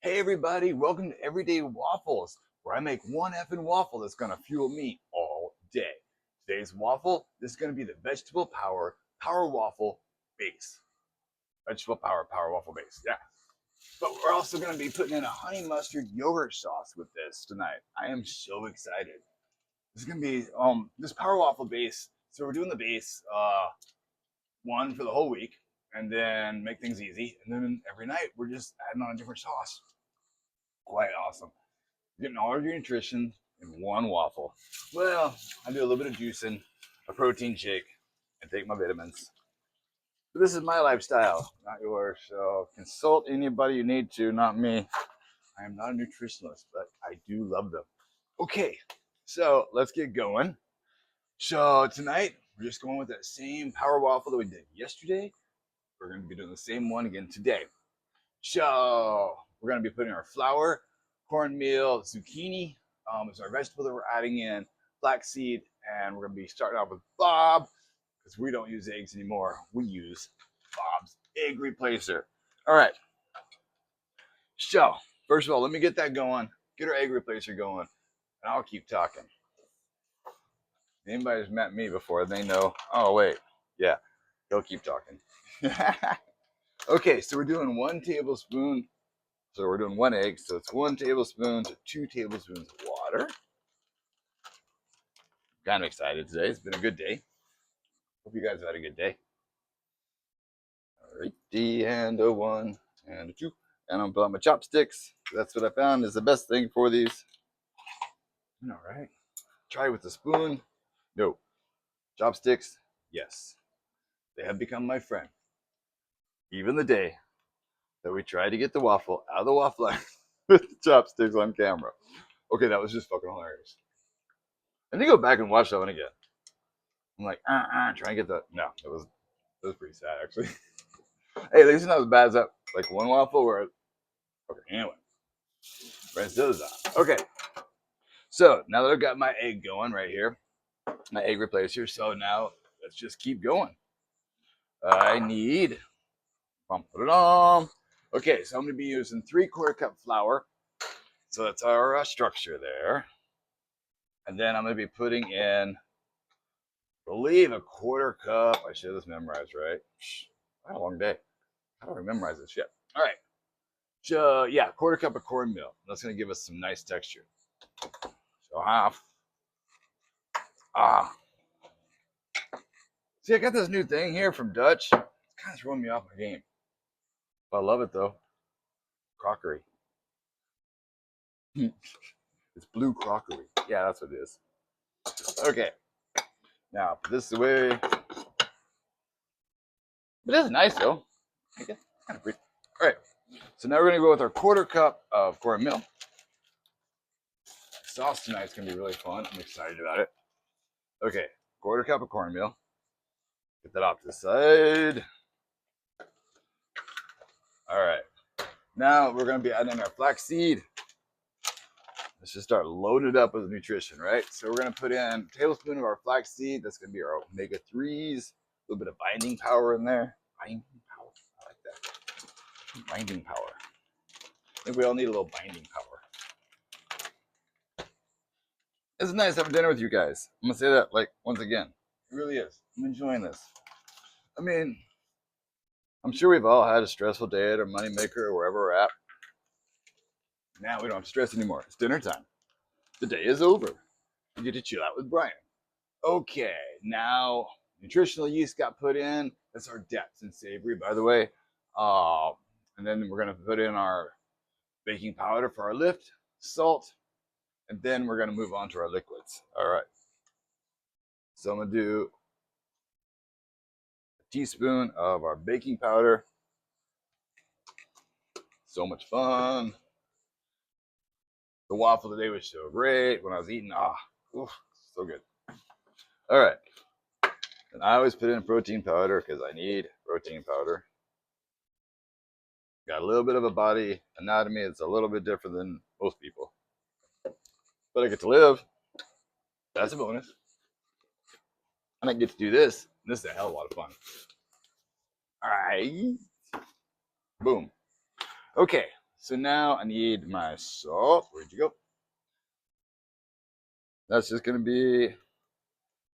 Hey everybody, welcome to Everyday Waffles, where I make one effing waffle that's gonna fuel me all day. Today's waffle, this is gonna be the vegetable power waffle base. Vegetable power waffle base, yeah. But we're also gonna be putting in a honey mustard yogurt sauce with this tonight. I am so excited. This is gonna be this power waffle base. So we're doing the base one for the whole week, and then make things easy. And then every night we're just adding on a different sauce. Quite awesome. Getting all of your nutrition in one waffle. Well, I do a little bit of juicing, a protein shake, and take my vitamins. But this is my lifestyle, not yours. So consult anybody you need to, not me. I am not a nutritionist, but I do love them. Okay, so let's get going. So tonight, we're just going with that same power waffle that we did yesterday. We're going to be doing the same one again today. So we're going to be putting our flour, cornmeal, zucchini is our vegetable that we're adding in, flaxseed, and we're going to be starting off with Bob because we don't use eggs anymore. We use Bob's egg replacer. All right. So first of all, let me get that going. Get our egg replacer going, and I'll keep talking. Anybody who's met me before, they know. Oh wait, yeah, he'll keep talking. Okay, so we're doing 1 tablespoon. So we're doing 1 egg. So it's 1 tablespoon to 2 tablespoons of water. Kind of excited today. It's been a good day. Hope you guys have had a good day. All righty, and a 1 and a 2. And I'm putting my chopsticks. That's what I found is the best thing for these. All right. Try with the spoon. No. Chopsticks. Yes. They have become my friend. Even the day that we tried to get the waffle out of the waffle line with the chopsticks on camera. Okay, that was just fucking hilarious. And then go back and watch that one again. I'm like, trying to get that. No, it was pretty sad actually. Hey, at least it's not as bad as that like one waffle where. Okay, anyway, rinse those off. Okay, so now that I've got my egg going right here, my egg replacer. So now let's just keep going. I need. Put it on. Okay, so I'm going to be using 3/4 cup flour. So that's our structure there. And then I'm going to be putting in, I believe, a 1/4 cup. I should have this memorized, right? I had a long day. How do I memorize this shit? All right. So, yeah, 1/4 cup of cornmeal. That's going to give us some nice texture. So, half. See, I got this new thing here from Dutch. It's kind of throwing me off my game. But I love it, though. Crockery. It's blue crockery. Yeah, that's what it is. Okay. Now, put this away. But it's nice, though. I guess kind of pretty. All right. So now we're going to go with our 1/4 cup of cornmeal. Sauce tonight's going to be really fun. I'm excited about it. Okay. 1/4 cup of cornmeal. Get that off to the side. All right. Now we're going to be adding our flaxseed. Let's just start loading it up with nutrition, right? So we're going to put in a tablespoon of our flaxseed. That's going to be our omega-3s. A little bit of binding power in there. Binding power. I like that. Binding power. I think we all need a little binding power. It's nice having dinner with you guys. I'm going to say that like once again. It really is. I'm enjoying this. I mean, I'm sure we've all had a stressful day at our moneymaker or wherever we're at. Now we don't have to stress anymore. It's dinner time. The day is over. You get to chill out with Brian. Okay, now nutritional yeast got put in. That's our depths in Savory, by the way. And then we're going to put in our baking powder for our lift, salt, and then we're going to move on to our liquids. All right. So I'm going to do a teaspoon of our baking powder. So much fun. The waffle today was so great. When I was eating, so good. All right. And I always put in protein powder because I need protein powder. Got a little bit of a body anatomy. It's a little bit different than most people. But I get to live. That's a bonus. And I get to do this. And this is a hell of a lot of fun. All right. Boom. Okay. So now I need my salt. Where'd you go? That's just going to be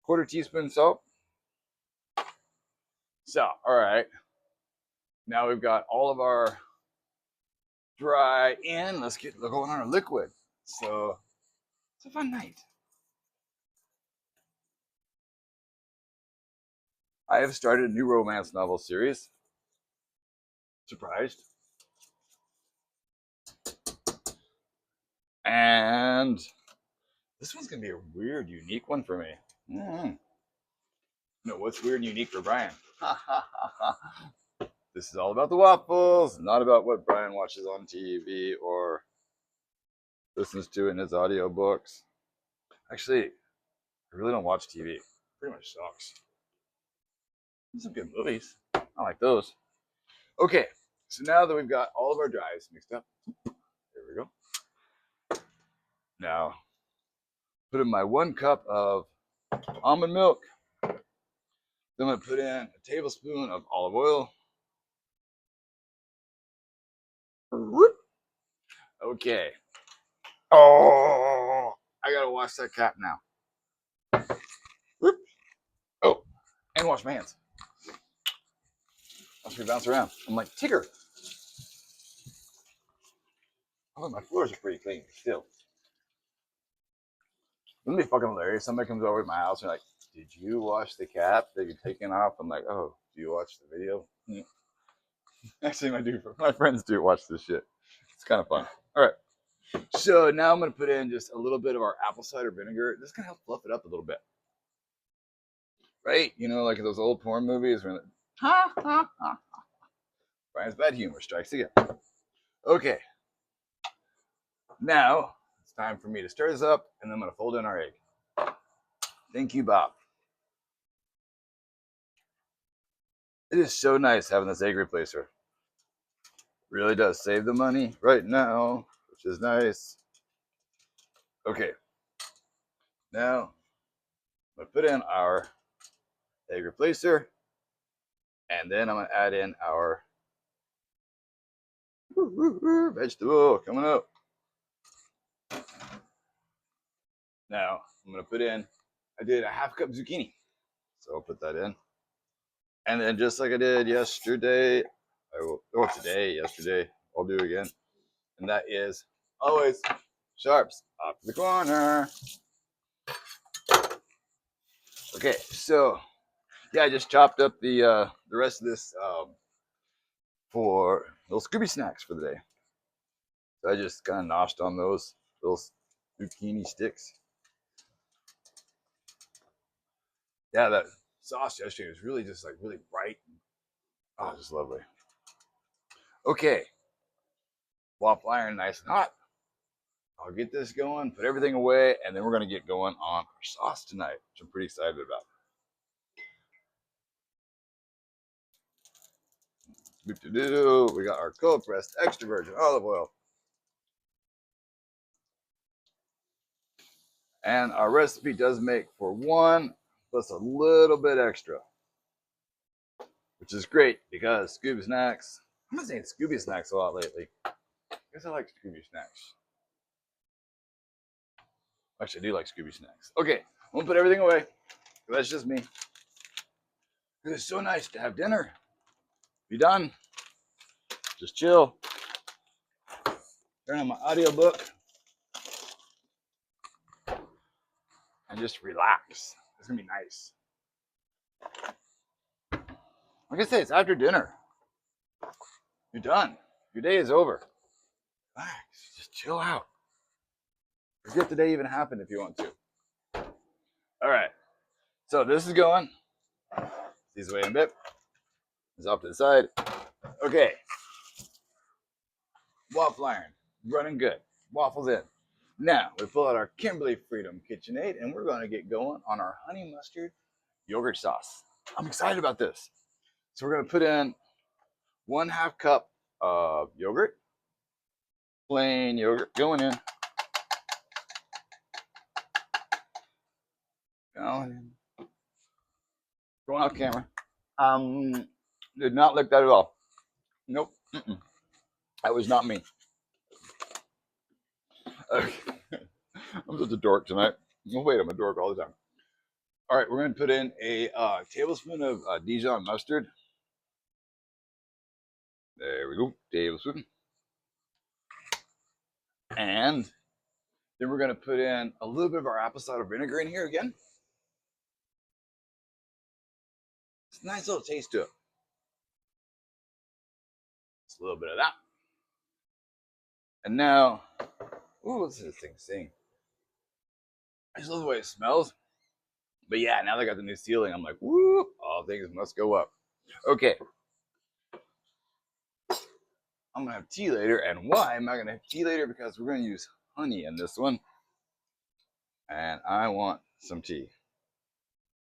quarter teaspoon salt. So, all right. Now we've got all of our dry in. Let's get going on our liquid. So it's a fun night. I have started a new romance novel series. Surprised. And this one's going to be a weird, unique one for me. No, what's weird and unique for Brian? This is all about the waffles, not about what Brian watches on TV or listens to in his audiobooks. Actually, I really don't watch TV. Pretty much sucks. There's some good movies. I like those. Okay, so now that we've got all of our dries mixed up, there we go. Now, put in my 1 cup of almond milk. Then I'm going to put in a tablespoon of olive oil. Okay. Oh, I got to wash that cat now. Oh, and wash my hands. Watch me bounce around. I'm like, Tigger. Oh, my floors are pretty clean still. Wouldn't it be fucking hilarious? Somebody comes over to my house and like, did you watch the cat that you're taking off? I'm like, oh, do you watch the video? Actually, my friends do watch this shit. It's kind of fun. All right. So now I'm going to put in just a little bit of our apple cider vinegar. This is going to help fluff it up a little bit. Right? You know, like in those old porn movies where Brian's bad humor strikes again. Okay. Now it's time for me to stir this up, and then I'm going to fold in our egg. Thank you, Bob. It is so nice having this egg replacer. Really does save the money right now, which is nice. Okay. Now I'm going to put in our egg replacer, and then I'm going to add in our vegetable coming up. Now I'm going to put in, I did a 1/2 cup zucchini. So I'll put that in. And then just like I did yesterday, yesterday, I'll do again. And that is always sharps up to the corner. Okay, so yeah, I just chopped up the rest of this for little Scooby snacks for the day. So I just kind of noshed on those little zucchini sticks. Yeah, that sauce yesterday was really just like really bright. Oh, just lovely. Okay, waffle iron nice and hot. I'll get this going, put everything away, and then we're going to get going on our sauce tonight, which I'm pretty excited about. We got our cold pressed extra virgin olive oil. And our recipe does make for 1 plus a little bit extra, which is great because Scooby snacks. I'm not saying Scooby snacks a lot lately. I guess I like Scooby snacks. Actually, I do like Scooby snacks. Okay, I'm gonna put everything away. That's just me. It's so nice to have dinner. Be done. Just chill. Turn on my audiobook. And just relax. It's gonna be nice. Like I say, it's after dinner. You're done. Your day is over. Relax. Just chill out. Forget the day even happened if you want to. All right. So this is going. These away in a bit. It's off to the side. Okay. Waffle iron. Running good. Waffles in. Now we pull out our Kimberly Freedom KitchenAid and we're going to get going on our honey mustard yogurt sauce. I'm excited about this. So we're going to put in 1/2 cup of yogurt. Plain yogurt going in. Going in. Going off camera. Did not like that at all. Nope. That was not me. Okay. I'm such a dork tonight. Oh, wait, I'm a dork all the time. All right, we're going to put in a tablespoon of Dijon mustard. There we go, tablespoon. And then we're going to put in a little bit of our apple cider vinegar in here again. It's a nice little taste to it. Just a little bit of that. And now, ooh, what's this thing saying? I just love the way it smells. But yeah, now they got the new ceiling. I'm like, woo, all things must go up. Okay. I'm going to have tea later. And why am I going to have tea later? Because we're going to use honey in this one. And I want some tea.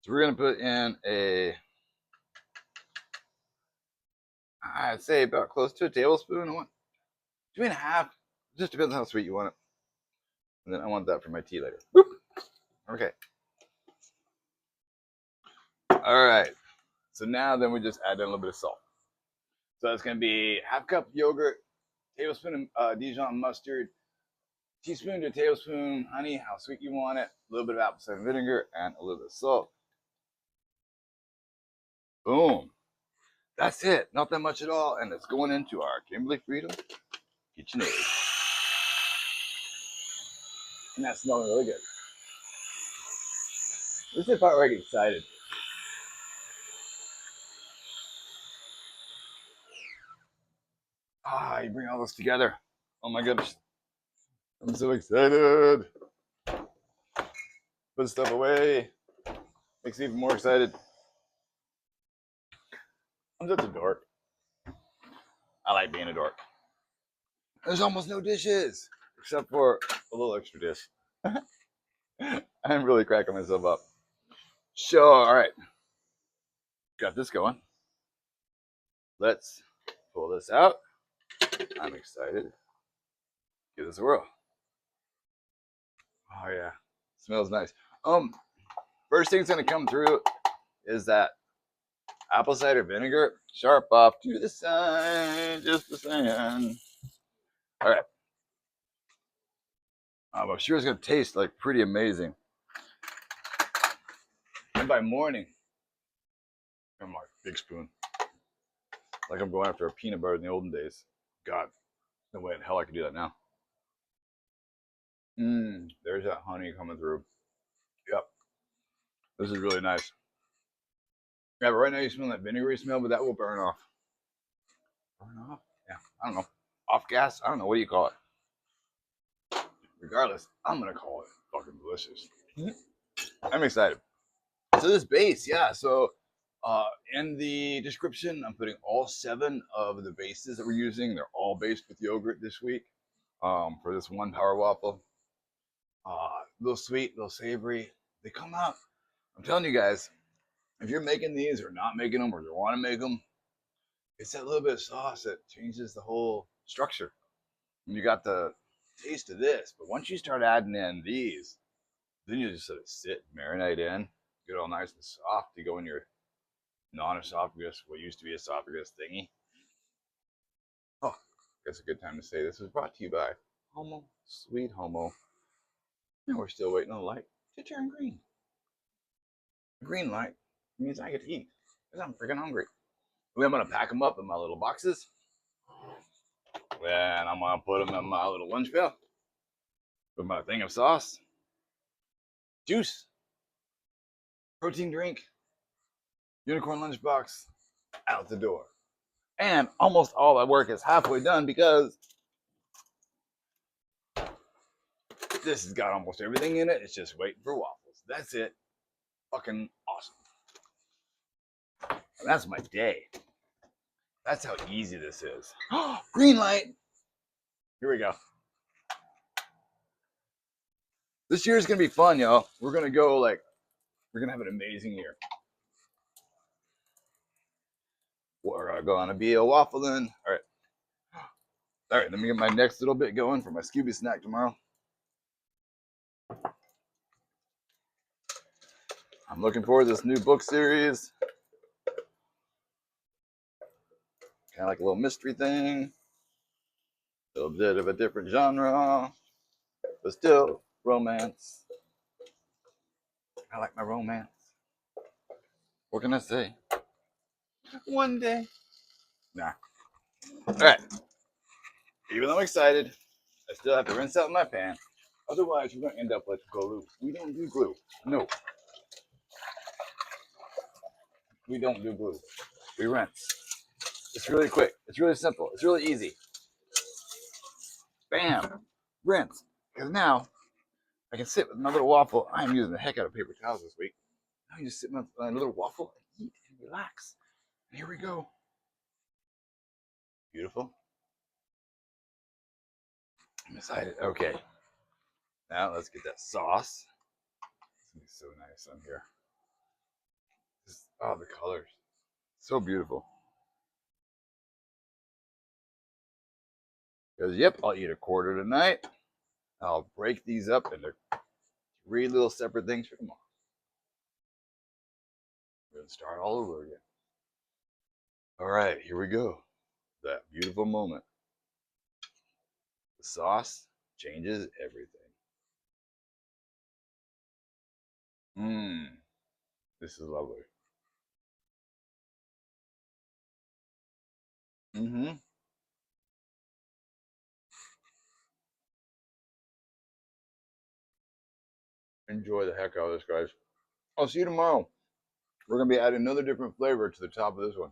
So we're going to put in I'd say about close to a tablespoon. I want 2.5. Just depends on how sweet you want it. And then I want that for my tea later. Boop. Okay. All right. So now then we just add in a little bit of salt. So that's going to be half cup yogurt, tablespoon of Dijon mustard, teaspoon to tablespoon honey, how sweet you want it, a little bit of apple cider vinegar, and a little bit of salt. Boom. That's it. Not that much at all. And it's going into our Kimberly Freedom KitchenAid. And that's smelling really good. This is the part where I get excited. Ah, you bring all this together. Oh my goodness. I'm so excited. Put stuff away. Makes me even more excited. I'm such a dork. I like being a dork. There's almost no dishes, except for a little extra dish. I'm really cracking myself up. So, all right. Got this going. Let's pull this out. I'm excited. Give this a whirl. Oh yeah, smells nice. First thing's gonna come through is that apple cider vinegar. Sharp off to the side, just the same. All right. I'm sure it's gonna taste like pretty amazing. And by morning, I'm like big spoon, like I'm going after a peanut butter in the olden days. God, no way in hell I could do that now. There's that honey coming through. Yep, this is really nice. Yeah, but right now you smell that vinegary smell, but that will burn off. Burn off? Yeah, I don't know. Off gas? I don't know. What do you call it? Regardless, I'm gonna call it fucking delicious. I'm excited. So this base, yeah. So in the description, I'm putting all 7 of the bases that we're using. They're all based with yogurt this week for this one power waffle. A little sweet, a little savory. They come out. I'm telling you guys, if you're making these or not making them or you want to make them, it's that little bit of sauce that changes the whole structure. And you got the taste of this, but once you start adding in these, then you just sort of sit, marinate in, get all nice and soft. You go in your non-esophagus, what used to be esophagus thingy. Oh, I guess a good time to say this was brought to you by Homo, Sweet Homo. And we're still waiting on the light to turn green. Green light means I get to eat because I'm freaking hungry. Then I'm going to pack them up in my little boxes. Then I'm going to put them in my little lunch pail with my thing of sauce, juice, protein drink, unicorn lunchbox, out the door. And almost all my work is halfway done because this has got almost everything in it. It's just waiting for waffles. That's it. Fucking awesome. And that's my day. That's how easy this is. Green light. Here we go. This year is going to be fun, y'all. We're going to go we're going to have an amazing year. We're going to be a waffling. All right. All right, let me get my next little bit going for my Scooby snack tomorrow. I'm looking forward to this new book series. Kind of like a little mystery thing. A little bit of a different genre. but still romance. I like my romance. What can I say? One day. Nah. All right. Even though I'm excited, I still have to rinse out my pan. Otherwise, we're going to end up with glue. We don't do glue. No, we don't do glue. We rinse. It's really quick. It's really simple. It's really easy. Bam. Rinse. Because now I can sit with my little waffle. I'm using the heck out of paper towels this week. Now you just sit with my little waffle and eat and relax. And here we go. Beautiful. I'm excited. Okay. Now let's get that sauce. It's going to be so nice on here. Just, oh, the colors. So beautiful. Because, yep, I'll eat a quarter tonight. I'll break these up into 3 little separate things for tomorrow. We're going to start all over again. All right, here we go. That beautiful moment. The sauce changes everything. Mmm, this is lovely. Mm-hmm. Enjoy the heck out of this, guys. I'll see you tomorrow. We're going to be adding another different flavor to the top of this one.